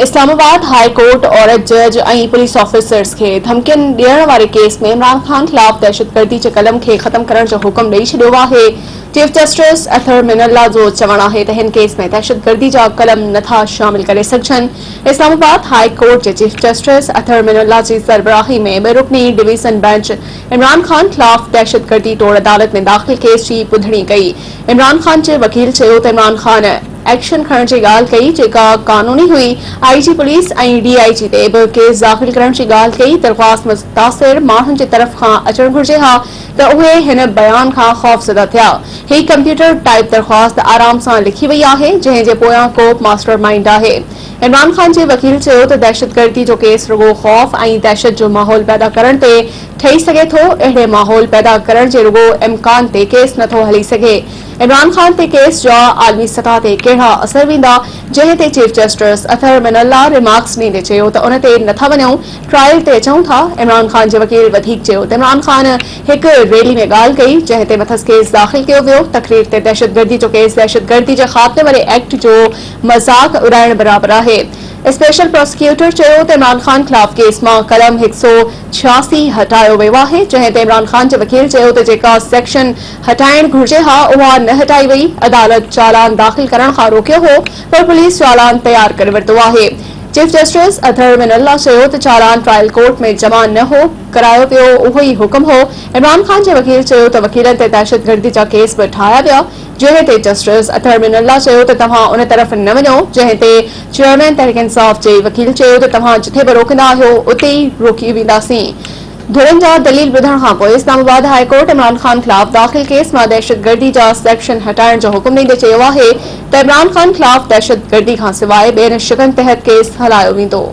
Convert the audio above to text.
Islamabad high court औरत जज ऐं पुलिस ऑफिसर्स के धमकियुनि ॾियण वारे केस में इमरान खान खिलाफ दहशतगर्दी जे कलम खे ख़त्म करण जो हुकुम ॾेई छॾियो आहे। चीफ जस्टिस अथर मिनल्ला जो चवणु आहे त हिन केस में दहशतगर्दी जा कलम नथा शामिल करे सघजनि। इस्लामाबाद हाई कोर्ट जे चीफ जस्टिस अथर मिनल्ला जी सरबराही में ॿ रुकनी डिवीज़न बेंच इमरान खान खिलाफ दहशतगर्दी तौर अदालत में दाख़िल केस जी ॿुधणी कई। इमरान खान जे वकील चयो त इमरान खान एक्शन खणण जी ॻाल्हि कई जेका कानूनी हुई। आईजी पुलिस ऐं डीआईजी ते बि केस दाख़िल करण जी ॻाल्हि कई। दरख़्वास्त मुतासिर माण्हुनि जी तरफ़ खां अचणु घुर्जे हा त उहे हिन बयान खां ख़ौफ़ज़दा थिया। ही कंप्यूटर टाइप दरख़्वास्त आराम सां लिखी वई आहे जंहिं जे पोयां को मास्टर माइंड आहे। इमरान खान जे वकील चयो त दहशतगर्दी जो केस रुगो ख़ौफ़ ऐं दहशत जो माहौल पैदा करण ते ठही सघे थो। अहिड़े माहौल पैदा करण जे रुगो इम्कान ते केस नथो हली सघे। इमरान खान ते केस जा आलमी सतह ते कहिड़ा असर वेंदा, जंहिं ते chief justice Athar Minallah remarks ॾींदे चयो त उन ते नथा वञूं, ट्रायल ते अचूं था। इमरान खान जे वकील वधीक चयो त इमरान खान हिकु रैली में ॻाल्हि कई जंहिं ते मथस केस दाख़िल कयो वियो। तक़रीर ते दहशतगर्दी जो केस दहशतगर्दी जे ख़ात्मे वारे एक्ट जो मज़ाक उड़ाइण बराबरि आहे। स्पेशल प्रोसिक्यूटर चयो त इमरान खान खिलाफ केस मां कलम 186 हटायो वियो आहे, जंहिं ते इमरान खान जे वकील चयो त जेका सेक्शन हटाइण घुर्जे हा उहा न हटाई वई। अदालत चालान दाख़िल करण खां रोकियो हो पर पुलिस चालान तयारु करे वरितो आहे। चीफ जस्टिस अथर मिनल्ला चयो त चालान ट्रायल कोर्ट में जमा न हो, करायो वियो उहो ई हुकुम हो। इमरान खान जे वकील चयो त वकीलनि ते दहशतगर्दी जा केस बि ठाहिया विया, जंहिं ते जस्टिस अथर मिनल्ला चयो त तव्हां उन तरफ़ न वञो, जंहिं ते चेयरमैन तहरीक इंसाफ़ जे वकील चयो त तव्हां जिथे बि रोकंदा आहियो उते ई रोकी वेंदासीं। धुरनि जा दलील ॿुधण खां पोइ इस्लामाबाद हाई कोर्ट इमरान खान खिलाफ दाख़िल केस मां दहशतगर्दी जा सेक्शन हटाइण जो हुकुम ॾींदे चयो आहे त इमरान खान खिलाफ दहशतगर्दी खां सवाइ ॿियनि शिकनि तहत केस हलायो वेंदो।